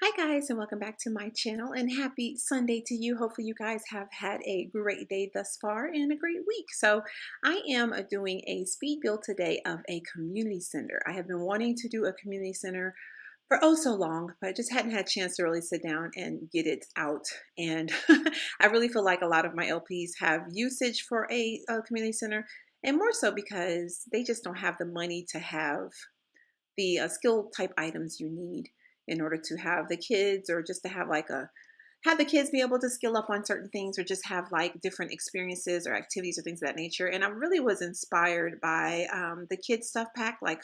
Hi guys, and welcome back to my channel, and happy Sunday to you. Hopefully you guys have had a great day thus far and a great week. So I am doing a speed build today of a community center. I have been wanting to do a community center for oh so long, but I just hadn't had a chance to really sit down and get it out. And I really feel like a lot of my LPs have usage for a community center, and more so because they just don't have the money to have the skill type items you need in order to have the kids, or just to have like a have the kids be able to skill up on certain things, or just have like different experiences or activities or things of that nature. And I really was inspired by the kids stuff pack. Like,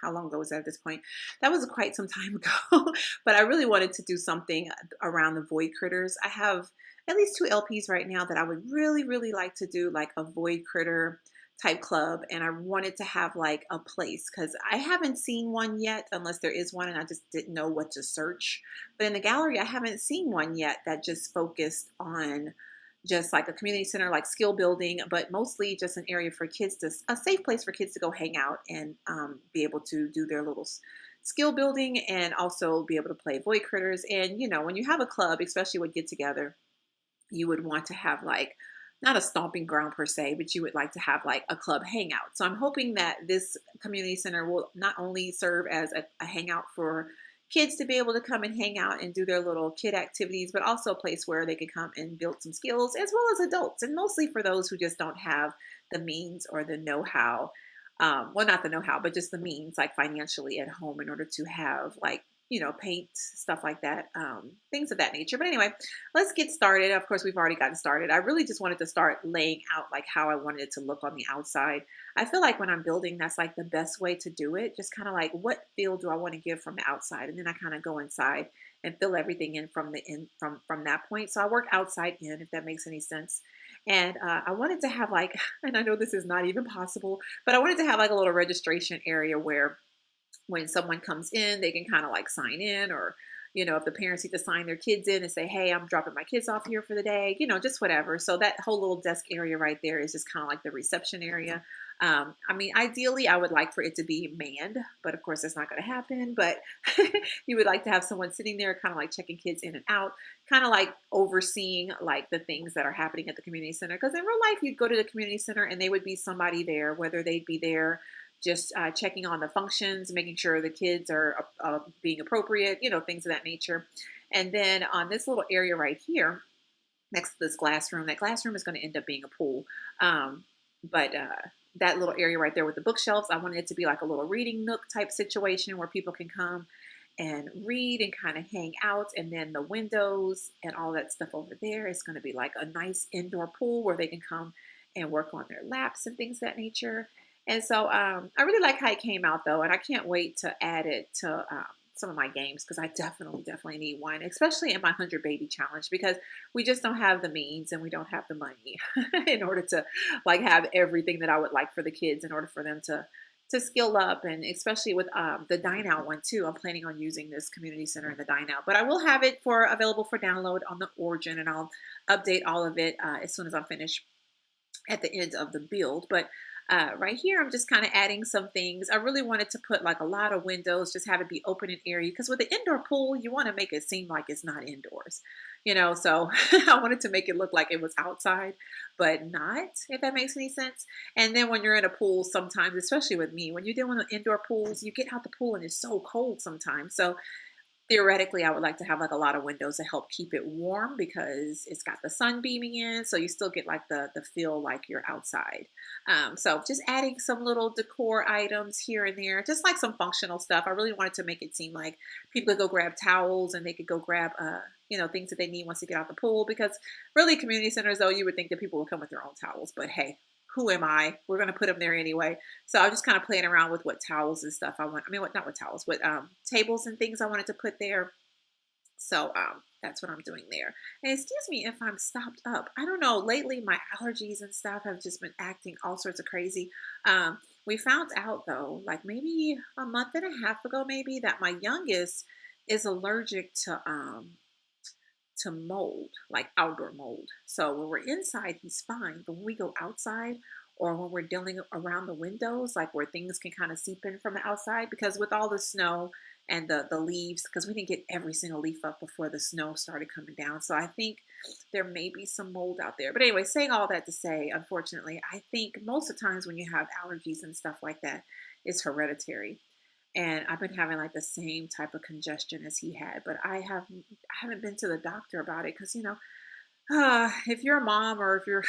how long ago was that at this point? That was quite some time ago. But I really wanted to do something around the void critters. I have at least two LPs right now that I would really like to do like a void critter type club, and I wanted to have like a place because I haven't seen one yet, unless there is one and I just didn't know what to search. But in the gallery, I haven't seen one yet that just focused on just like a community center, like skill building, but mostly just an area for kids to, a safe place for kids to go hang out and be able to do their little skill building, and also be able to play void critters. And when you have a club, especially with get together, you would want to have like not a stomping ground per se, but you would like to have like a club hangout. So I'm hoping that this community center will not only serve as a hangout for kids to be able to come and hang out and do their little kid activities, but also a place where they can come and build some skills, as well as adults, and mostly for those who just don't have the means or the know-how. Well, not the know-how, but just the means, like financially at home, in order to have like paint, stuff like that, things of that nature. But anyway, let's get started. Of course, we've already gotten started. I really just wanted to start laying out like how I wanted it to look on the outside. I feel like when I'm building, that's like the best way to do it. Just kind of like, what feel do I want to give from the outside? And then I kind of go inside and fill everything in from the in from that point. So I work outside in, if that makes any sense. And I wanted to have like, and I know this is not even possible, but I wanted to have like a little registration area where when someone comes in, they can kind of like sign in, or, if the parents need to sign their kids in and say, hey, I'm dropping my kids off here for the day, just whatever. So that whole little desk area right there is just kind of like the reception area. I mean, ideally, I would like for it to be manned, but of course, that's not going to happen. But you would like to have someone sitting there, kind of like checking kids in and out, kind of like overseeing like the things that are happening at the community center. Because in real life, you'd go to the community center and they would be somebody there, whether they'd be there just checking on the functions, making sure the kids are being appropriate, things of that nature. And then on this little area right here, next to this glass room, that glass room is going to end up being a pool. But that little area right there with the bookshelves, I wanted it to be like a little reading nook type situation where people can come and read and kind of hang out. And then the windows and all that stuff over there is going to be like a nice indoor pool where they can come and work on their laps and things of that nature. And so I really like how it came out though, and I can't wait to add it to some of my games, because I definitely need one, especially in my 100 baby challenge, because we just don't have the means and we don't have the money in order to like have everything that I would like for the kids, in order for them to skill up. And especially with the dine out one too, I'm planning on using this community center in the dine out, but I will have it for available for download on the origin, and I'll update all of it as soon as I'm finished at the end of the build. But right here, I'm just kind of adding some things. I really wanted to put like a lot of windows, just have it be open and airy, because with the indoor pool, you want to make it seem like it's not indoors, so I wanted to make it look like it was outside, but not, if that makes any sense. And then when you're in a pool, sometimes, especially with me, when you're doing the indoor pools, you get out the pool and it's so cold sometimes. So theoretically, I would like to have like a lot of windows to help keep it warm, because it's got the sun beaming in, so you still get like the feel like you're outside. So just adding some little decor items here and there, just like some functional stuff. I really wanted to make it seem like people could go grab towels, and they could go grab things that they need once they get out the pool. Because really, community centers, though, you would think that people would come with their own towels, but hey, who am I? We're going to put them there anyway. So I was just kind of playing around with what towels and stuff I want. I mean, not with towels, but tables and things I wanted to put there. So that's what I'm doing there. And excuse me if I'm stopped up. I don't know. Lately, my allergies and stuff have just been acting all sorts of crazy. We found out, though, like maybe a month and a half ago, maybe, that my youngest is allergic to mold, like outdoor mold. So when we're inside, he's fine. But when we go outside, or when we're dealing around the windows, like where things can kind of seep in from the outside, because with all the snow and the leaves, because we didn't get every single leaf up before the snow started coming down. So I think there may be some mold out there. But anyway, saying all that to say, unfortunately, I think most of the times when you have allergies and stuff like that, it's hereditary. And I've been having like the same type of congestion as he had, but I haven't been to the doctor about it because if you're a mom or if you're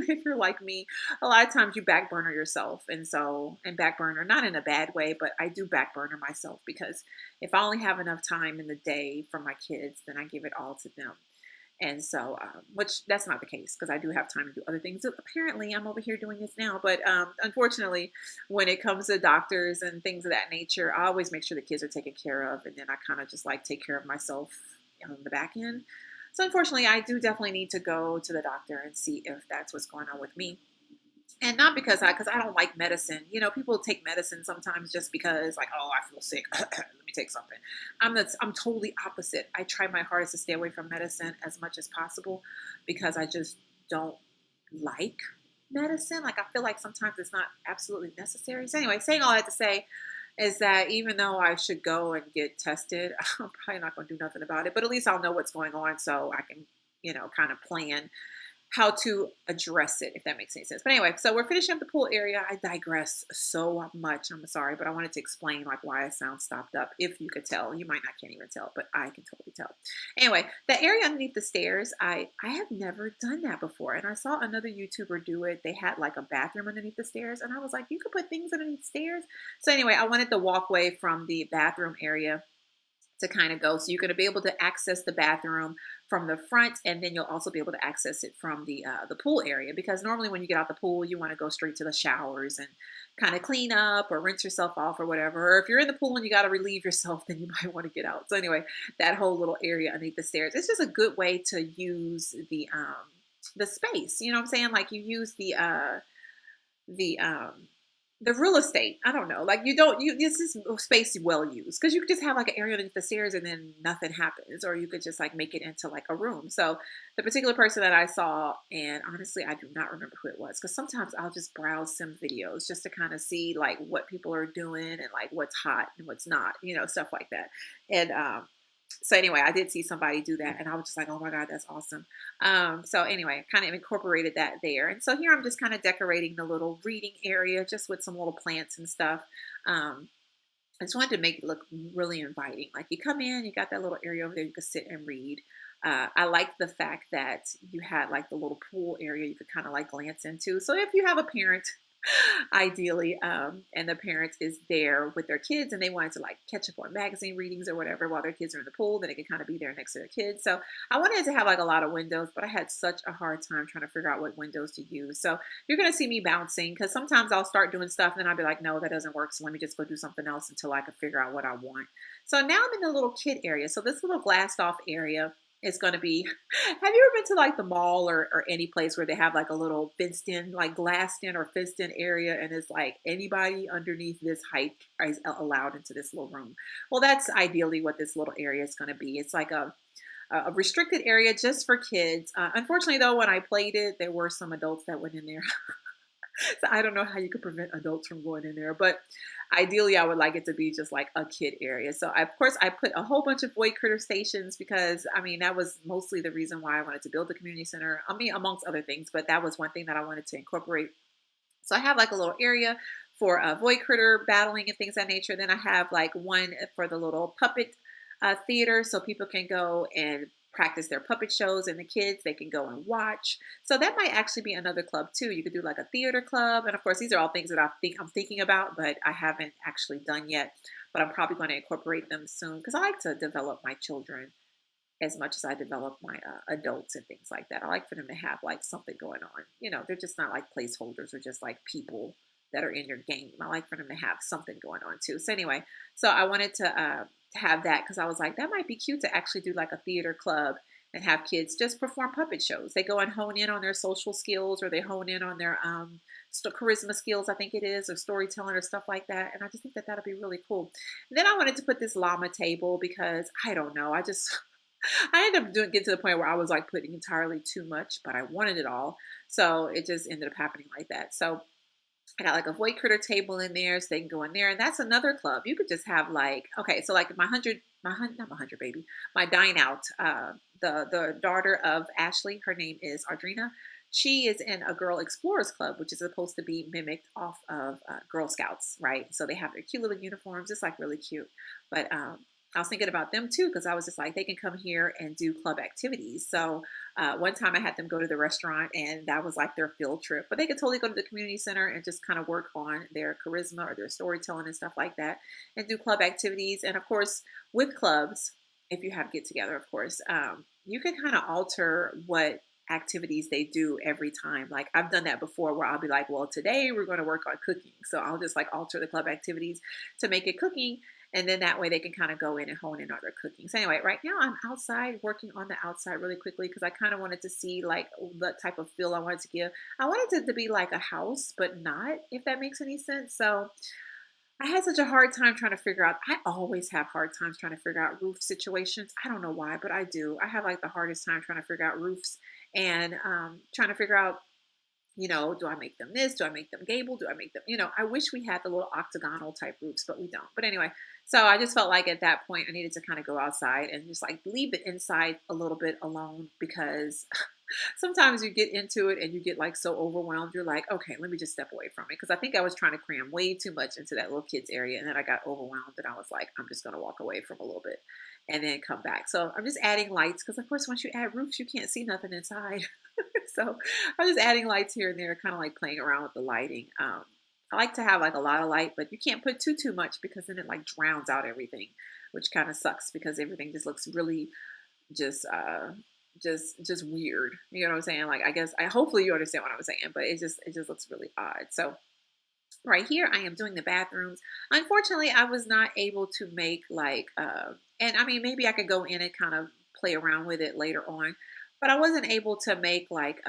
if you're like me, a lot of times you back burner yourself, and back burner not in a bad way, but I do back burner myself because if I only have enough time in the day for my kids, then I give it all to them. And so, which that's not the case because I do have time to do other things. Apparently, I'm over here doing this now, but unfortunately, when it comes to doctors and things of that nature, I always make sure the kids are taken care of, and then I kind of just like take care of myself on the back end. So, unfortunately, I do definitely need to go to the doctor and see if that's what's going on with me. And not because I don't like medicine. You know, people take medicine sometimes just because like, oh, I feel sick. Let me take something. I'm totally opposite. I try my hardest to stay away from medicine as much as possible because I just don't like medicine. Like I feel like sometimes it's not absolutely necessary. So anyway, saying all that to say is that even though I should go and get tested, I'm probably not going to do nothing about it, but at least I'll know what's going on so I can, kind of plan how to address it, if that makes any sense. But anyway, so we're finishing up the pool area. I digress so much. I'm sorry, but I wanted to explain like why I sound stopped up. If you could tell, you might not can't even tell, but I can totally tell. Anyway, the area underneath the stairs, I have never done that before, and I saw another YouTuber do it. They had like a bathroom underneath the stairs, and I was like, you could put things underneath stairs. So anyway, I wanted the walkway from the bathroom area to kind of go. So you're going to be able to access the bathroom from the front, and then you'll also be able to access it from the pool area. Because normally when you get out the pool, you want to go straight to the showers and kind of clean up or rinse yourself off or whatever. Or if you're in the pool and you got to relieve yourself, then you might want to get out. So anyway, that whole little area underneath the stairs, it's just a good way to use the space. You know what I'm saying? Like you use the the real estate. I don't know. Like you don't you this is space well used because you could just have like an area underneath the stairs and then nothing happens, or you could just like make it into like a room. So the particular person that I saw, and honestly, I do not remember who it was because sometimes I'll just browse some videos just to kind of see like what people are doing and like what's hot and what's not, stuff like that. And so anyway, I did see somebody do that, and I was just like, "Oh my God, that's awesome!" So anyway, kind of incorporated that there, and so here I'm just kind of decorating the little reading area, just with some little plants and stuff. I just wanted to make it look really inviting. Like you come in, you got that little area over there, you can sit and read. I like the fact that you had like the little pool area you could kind of like glance into. So if you have a parent ideally, and the parent is there with their kids and they wanted to like catch up on magazine readings or whatever while their kids are in the pool, then they can kind of be there next to their kids. So I wanted to have like a lot of windows, but I had such a hard time trying to figure out what windows to use. So you're going to see me bouncing because sometimes I'll start doing stuff and then I'll be like, no, that doesn't work. So let me just go do something else until I can figure out what I want. So now I'm in the little kid area. So this little glassed off area is going to be, have you ever been to like the mall or any place where they have like a little fenced in, like glassed in or fenced in area, and it's like anybody underneath this height is allowed into this little room? Well, that's ideally what this little area is going to be. It's like a restricted area just for kids. Unfortunately, though, when I played it, there were some adults that went in there. So I don't know how you could prevent adults from going in there, but ideally I would like it to be just like a kid area. So of course I put a whole bunch of void critter stations because I mean, that was mostly the reason why I wanted to build the community center. I mean, amongst other things, but that was one thing that I wanted to incorporate. So I have like a little area for void critter battling and things of that nature. Then I have like one for the little puppet theater so people can go and practice their puppet shows, and the kids, they can go and watch. So that might actually be another club too. You could do like a theater club. And of course, these are all things that I'm thinking about, but I haven't actually done yet. But I'm probably going to incorporate them soon because I like to develop my children as much as I develop my adults and things like that. I like for them to have like something going on. They're just not like placeholders or just like people that are in your game. I like for them to have something going on too. So anyway, so I wanted to have that because I was like, that might be cute to actually do like a theater club and have kids just perform puppet shows. They go and hone in on their social skills, or they hone in on their charisma skills, I think it is, or storytelling or stuff like that. And I just think that that'll be really cool. And then I wanted to put this llama table because I don't know, I ended up getting to the point where I was like putting entirely too much, but I wanted it all. So it just ended up happening like that. So I got like a void critter table in there, so they can go in there. And that's another club. You could just have like, okay, so like not my hundred baby, my dine out. The daughter of Ashley, her name is Audrina. She is in a Girl Explorers Club, which is supposed to be mimicked off of Girl Scouts, right? So they have their cute little uniforms. It's like really cute. But I was thinking about them too because I was just like, they can come here and do club activities. So one time I had them go to the restaurant and that was like their field trip, but they could totally go to the community center and just kind of work on their charisma or their storytelling and stuff like that and do club activities. And of course, with clubs, if you have get together, of course, you can kind of alter what activities they do every time. Like I've done that before where I'll be like, well, today we're going to work on cooking. So I'll just like alter the club activities to make it cooking. And then that way they can kind of go in and hone in on their cooking. So anyway, right now I'm outside working on the outside really quickly because I kind of wanted to see like what type of feel I wanted to give. I wanted it to be like a house, but not, if that makes any sense. So I had such a hard time trying to figure out. I always have hard times trying to figure out roof situations. I don't know why, but I do. I have like the hardest time trying to figure out roofs and trying to figure out, do I make them this? Do I make them gable? Do I make them, I wish we had the little octagonal type roofs, but we don't. But anyway, so I just felt like at that point I needed to kind of go outside and just like leave the inside a little bit alone because sometimes you get into it and you get like so overwhelmed. You're like, okay, let me just step away from it. Because I think I was trying to cram way too much into that little kids area. And then I got overwhelmed and I was like, I'm just going to walk away from a little bit and then come back. So I'm just adding lights because, of course, once you add roofs, you can't see nothing inside. So I'm just adding lights here and there, kind of like playing around with the lighting. I like to have like a lot of light, but you can't put too much because then it like drowns out everything, which kind of sucks because everything just looks really just just weird. You know what I'm saying? Like I guess I hopefully you understand what I'm saying, but it just looks really odd. So right here I am doing the bathrooms. Unfortunately, I was not able to make like and I mean maybe I could go in and kind of play around with it later on, but I wasn't able to make like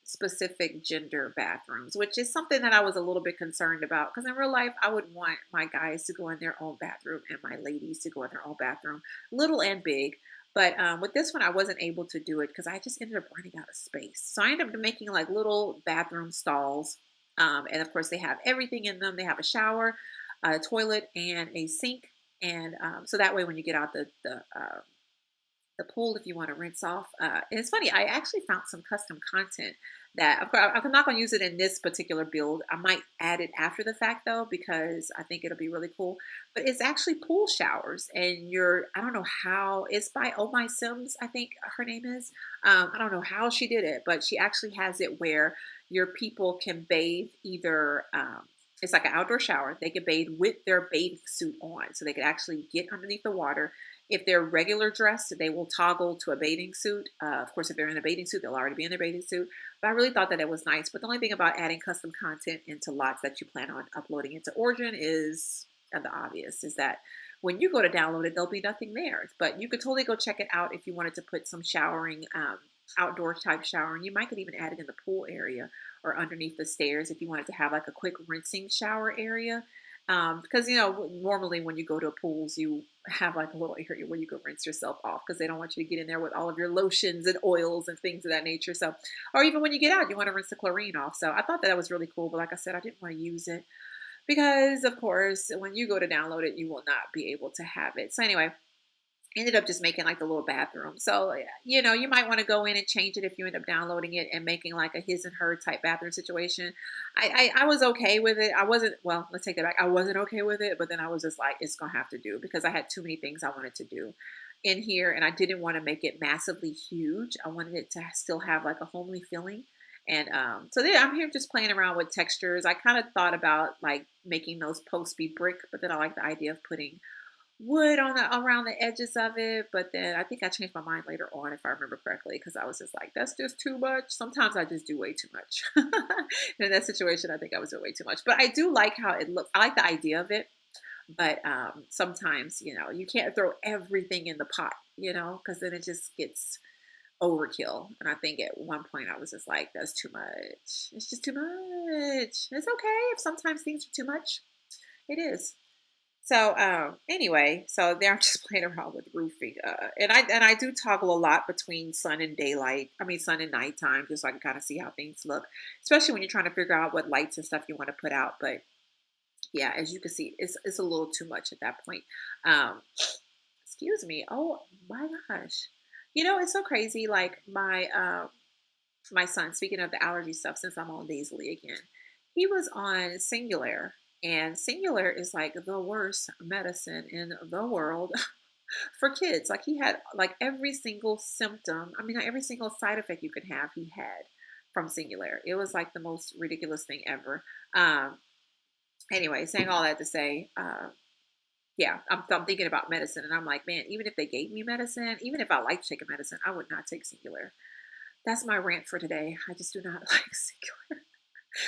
specific gender bathrooms, which is something that I was a little bit concerned about because in real life I would want my guys to go in their own bathroom and my ladies to go in their own bathroom, little and big. But with this one, I wasn't able to do it because I just ended up running out of space. So I ended up making like little bathroom stalls. And of course, they have everything in them. They have a shower, a toilet, and a sink. And so that way, when you get out the pool if you want to rinse off. And it's funny, I actually found some custom content that, of course, I'm not going to use it in this particular build. I might add it after the fact though, because I think it'll be really cool. But it's actually pool showers, and I don't know how, it's by Oh My Sims, I think her name is. I don't know how she did it, but she actually has it where your people can bathe either. It's like an outdoor shower. They can bathe with their bathing suit on. So they could actually get underneath the water. If they're regular dressed, they will toggle to a bathing suit. Of course, if they're in a bathing suit, they'll already be in their bathing suit. But I really thought that it was nice. But the only thing about adding custom content into lots that you plan on uploading into Origin is the obvious, is that when you go to download it, there'll be nothing there. But you could totally go check it out if you wanted to put some showering, outdoor type showering. You might could even add it in the pool area or underneath the stairs if you wanted to have like a quick rinsing shower area. Because normally when you go to pools, you have like a little area where you can rinse yourself off because they don't want you to get in there with all of your lotions and oils and things of that nature. So, or even when you get out, you want to rinse the chlorine off. So I thought that was really cool. But like I said, I didn't want to use it because, of course, when you go to download it, you will not be able to have it. So anyway, ended up just making like the little bathroom. So, you might want to go in and change it if you end up downloading it and making like a his and her type bathroom situation. I was okay with it. I wasn't, well, let's take that back. I wasn't okay with it, but then I was just like, it's going to have to do because I had too many things I wanted to do in here and I didn't want to make it massively huge. I wanted it to still have like a homely feeling. And so there, I'm here just playing around with textures. I kind of thought about like making those posts be brick, but then I like the idea of putting wood on around the edges of it, but then I think I changed my mind later on if I remember correctly because I was just like, that's just too much. Sometimes I just do way too much. In that situation, I think I was doing way too much. But I do like how it looks. I like the idea of it, but sometimes you can't throw everything in the pot, because then it just gets overkill. And I think at one point I was just like, that's too much. It's just too much. It's okay if sometimes things are too much. It is. Anyway, so there I'm just playing around with roofing. And I do toggle a lot between sun and daylight. I mean sun and nighttime, just so I can kind of see how things look. Especially when you're trying to figure out what lights and stuff you want to put out. But yeah, as you can see, it's a little too much at that point. Um, excuse me. Oh my gosh. It's so crazy. Like my son, speaking of the allergy stuff, since I'm on nasally again, he was on Singular, and Singular is like the worst medicine in the world for kids. Like he had like every single symptom, I mean, every single side effect you could have, he had from Singular. It was like the most ridiculous thing ever. Um, anyway, saying all that to say, yeah, I'm thinking about medicine, and I'm like, man, even if they gave me medicine, even if I like taking medicine, I would not take Singular. That's my rant for today. I just do not like Singular.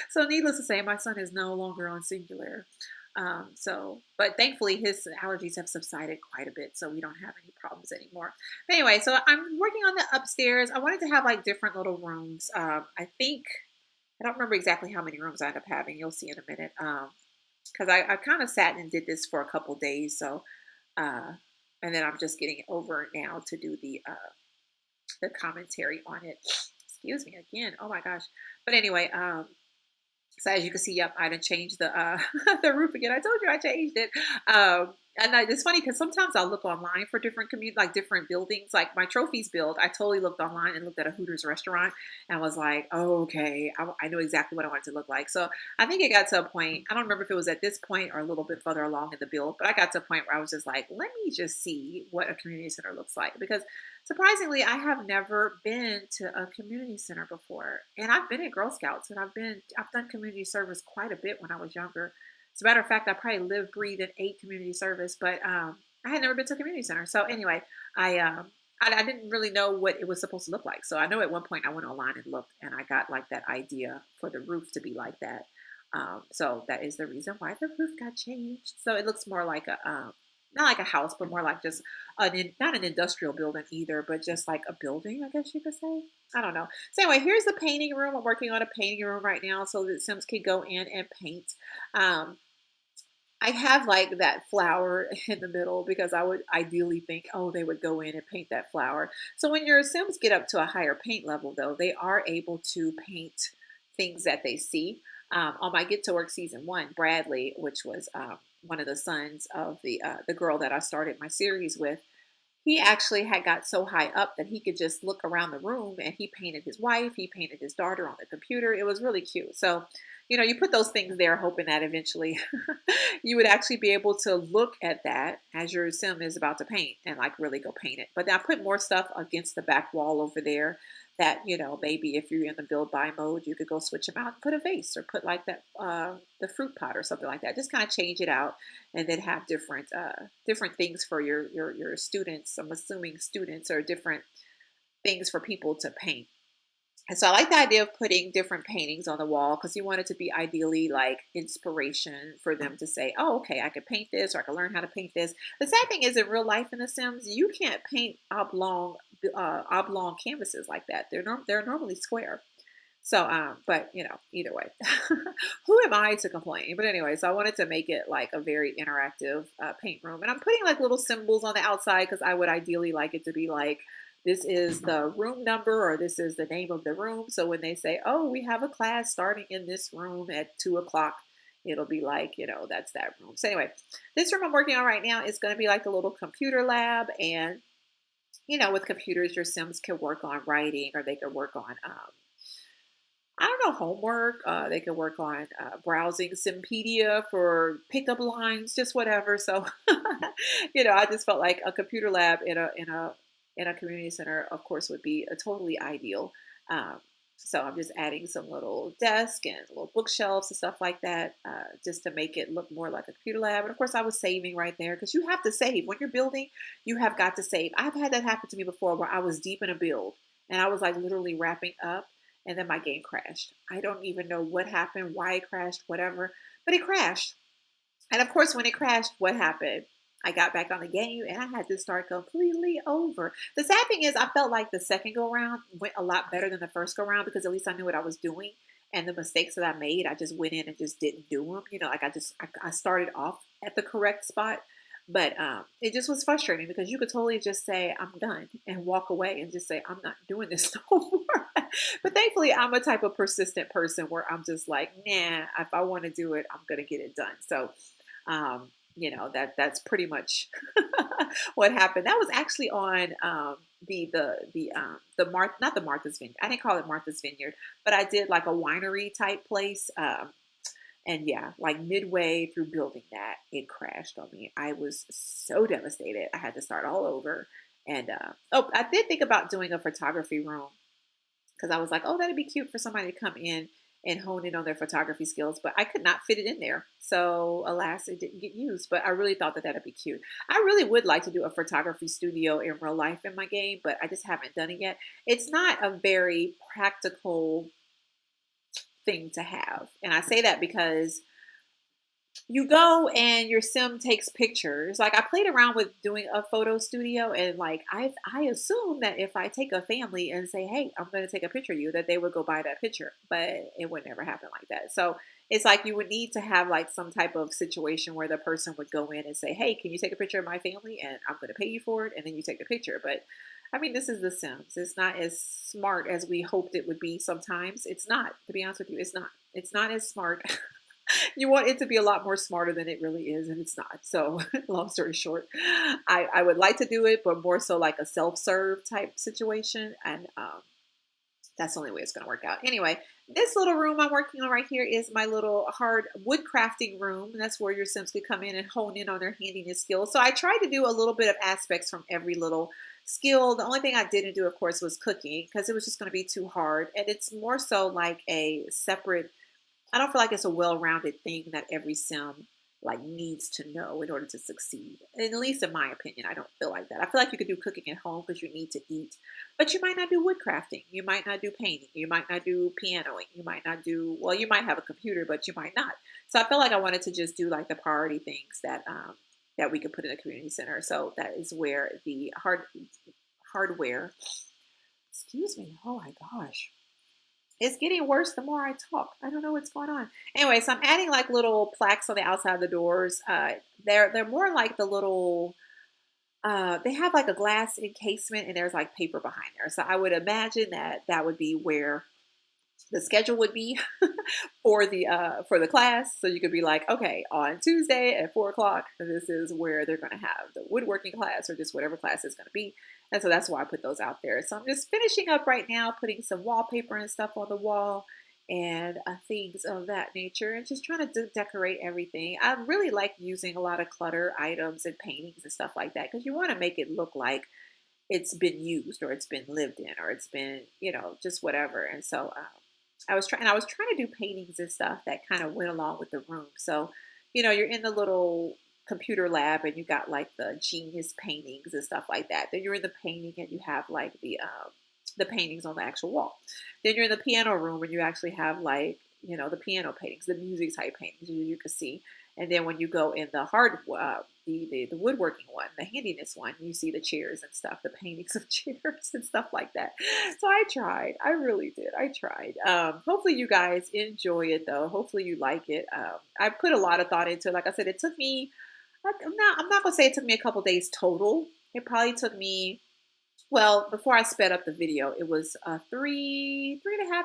So, needless to say, my son is no longer on Singular. But thankfully, his allergies have subsided quite a bit, so we don't have any problems anymore. But anyway, so I'm working on the upstairs. I wanted to have like different little rooms. I think I don't remember exactly how many rooms I end up having. You'll see in a minute. Because I kind of sat and did this for a couple days, so uh, and then I'm just getting over now to do the commentary on it. Excuse me again. Oh my gosh. But anyway, so as you can see, yep, I done changed the the roof again. I told you I changed it. It's funny because sometimes I'll look online for different like different buildings. Like my trophies build, I totally looked online and looked at a Hooters restaurant and was like, oh, okay, I know exactly what I want it to look like. So I think it got to a point. I don't remember if it was at this point or a little bit further along in the build, but I got to a point where I was just like, let me just see what a community center looks like because surprisingly, I have never been to a community center before, and I've been at Girl Scouts, and I've done community service quite a bit when I was younger. As a matter of fact, I probably lived, breathed, and ate community service, but I had never been to a community center. So anyway, I didn't really know what it was supposed to look like. So I know at one point I went online and looked, and I got like that idea for the roof to be like that. So that is the reason why the roof got changed. So it looks more like a not like a house, but more like just not an industrial building either, but just like a building, I guess you could say. I don't know. So anyway, here's the painting room. I'm working on a painting room right now so that Sims can go in and paint. Um, I have like that flower in the middle because I would ideally think, oh, they would go in and paint that flower. So when your Sims get up to a higher paint level, though, they are able to paint things that they see. On my Get to Work season one, Bradley, which was one of the sons of the girl that I started my series with, he actually had got so high up that he could just look around the room and he painted his wife, he painted his daughter on the computer. It was really cute. So, you put those things there hoping that eventually you would actually be able to look at that as your sim is about to paint and like really go paint it. But I put more stuff against the back wall over there that, maybe if you're in the build by mode, you could go switch them out and put a vase or put like that, the fruit pot or something like that. Just kind of change it out and then have different things for your students. I'm assuming students or different things for people to paint. And so I like the idea of putting different paintings on the wall because you want it to be ideally like inspiration for them to say, oh, okay, I could paint this or I can learn how to paint this. The sad thing is in real life in The Sims, you can't paint oblong canvases like that. They're normally square. So, but either way, who am I to complain? But anyway, so I wanted to make it like a very interactive paint room, and I'm putting like little symbols on the outside because I would ideally like it to be like this is the room number or this is the name of the room. So when they say, "Oh, we have a class starting in this room at 2 o'clock," it'll be like that's that room. So anyway, this room I'm working on right now is going to be like a little computer lab, and with computers, your Sims can work on writing or they can work on I don't know, homework. They can work on browsing Simpedia for pickup lines, just whatever. So, I just felt like a computer lab in a community center, of course, would be a totally ideal. Um, so I'm just adding some little desk and little bookshelves and stuff like that, just to make it look more like a computer lab. And of course, I was saving right there because you have to save when you're building. You have got to save. I've had that happen to me before, where I was deep in a build and I was like literally wrapping up and then my game crashed. I don't even know what happened, why it crashed, whatever, but it crashed. And of course, when it crashed, what happened? I got back on the game and I had to start completely over. The sad thing is, I felt like the second go round went a lot better than the first go round because at least I knew what I was doing. And the mistakes that I made, I just went in and just didn't do them. Like I started off at the correct spot, but it just was frustrating because you could totally just say, I'm done and walk away and just say, I'm not doing this no more. But thankfully, I'm a type of persistent person where I'm just like, nah, if I want to do it, I'm going to get it done. So, that's pretty much what happened. That was actually on not the Martha's Vineyard. I didn't call it Martha's Vineyard, but I did like a winery type place. And yeah, like midway through building that, it crashed on me. I was so devastated. I had to start all over. And I did think about doing a photography room because I was like, oh, that'd be cute for somebody to come in and hone in on their photography skills, but I could not fit it in there. So alas, it didn't get used, but I really thought that that'd be cute. I really would like to do a photography studio in real life in my game, but I just haven't done it yet. It's not a very practical thing to have. And I say that because you go and your sim takes pictures. Like I played around with doing a photo studio, and like I assume that if I take a family and say, hey, I'm going to take a picture of you, that they would go buy that picture, but it would never happen like that. So it's like you would need to have like some type of situation where the person would go in and say, hey, can you take a picture of my family, and I'm going to pay you for it, and then you take the picture. But I mean, this is The Sims. It's not as smart as we hoped it would be sometimes. It's not, to be honest with you, it's not. It's not as smart. You want it to be a lot more smarter than it really is, and it's not. So, long story short, I would like to do it, but more so like a self-serve type situation, and that's the only way it's going to work out. Anyway, this little room I'm working on right here is my little hard wood crafting room. That's where your Sims could come in and hone in on their handiness skills. So I tried to do a little bit of aspects from every little skill. The only thing I didn't do, of course, was cooking because it was just going to be too hard. And it's more so like a separate, I don't feel like it's a well-rounded thing that every sim like needs to know in order to succeed. And at least in my opinion, I don't feel like that. I feel like you could do cooking at home because you need to eat, but you might not do wood crafting. You might not do painting. You might not do pianoing. You might not do, well, you might have a computer, but you might not. So I felt like I wanted to just do like the priority things that we could put in a community center. So that is where the hardware, excuse me, oh my gosh. It's getting worse the more I talk. I don't know what's going on. Anyway, so I'm adding like little plaques on the outside of the doors. They're more like the little. They have like a glass encasement, and there's like paper behind there. So I would imagine that that would be where the schedule would be for the class. So you could be like, okay, on Tuesday at 4 o'clock, this is where they're going to have the woodworking class or just whatever class it's going to be. And so that's why I put those out there. So I'm just finishing up right now, putting some wallpaper and stuff on the wall and things of that nature, and just trying to decorate everything. I really like using a lot of clutter items and paintings and stuff like that because you want to make it look like it's been used or it's been lived in or it's been, just whatever. And so I was trying to do paintings and stuff that kind of went along with the room. So, you're in the little computer lab and you got like the genius paintings and stuff like that. Then you're in the painting and you have like the paintings on the actual wall. Then you're in the piano room and you actually have like, the piano paintings, the music type paintings you can see. And then when you go in the the woodworking one, the handiness one, you see the chairs and stuff, the paintings of chairs and stuff like that. So I tried. I really did. I tried. Hopefully you guys enjoy it though. Hopefully you like it. I put a lot of thought into it. Like I said, it took me, I'm not going to say it took me a couple days total. It probably took me, well, before I sped up the video, it was 3.5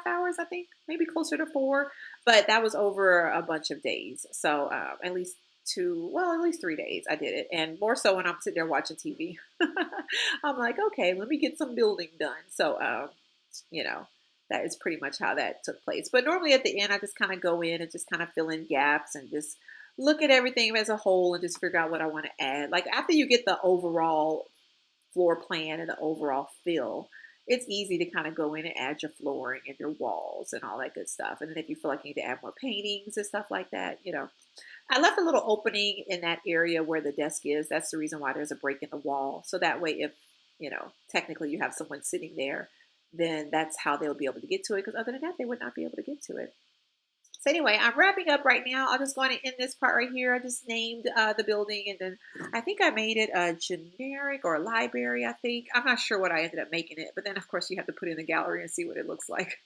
hours, I think, maybe closer to 4, but that was over a bunch of days. So at least 3 days I did it. And more so when I'm sitting there watching TV, I'm like, okay, let me get some building done. So, that is pretty much how that took place. But normally at the end, I just kind of go in and just kind of fill in gaps and just look at everything as a whole and just figure out what I want to add. Like after you get the overall floor plan and the overall feel, it's easy to kind of go in and add your flooring and your walls and all that good stuff. And then if you feel like you need to add more paintings and stuff like that, I left a little opening in that area where the desk is. That's the reason why there's a break in the wall. So that way, if, technically you have someone sitting there, then that's how they'll be able to get to it. Because other than that, they would not be able to get to it. So anyway, I'm wrapping up right now. I'm just going to end this part right here. I just named the building, and then I think I made it a generic or a library, I think. I'm not sure what I ended up making it, but then of course you have to put it in the gallery and see what it looks like.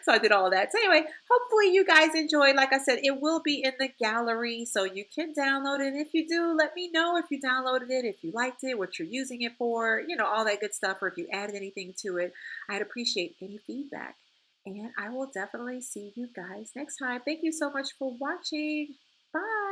So I did all that. So anyway, hopefully you guys enjoyed. Like I said, it will be in the gallery, so you can download it. And if you do, let me know if you downloaded it, if you liked it, what you're using it for, all that good stuff, or if you added anything to it. I'd appreciate any feedback. And I will definitely see you guys next time. Thank you so much for watching. Bye.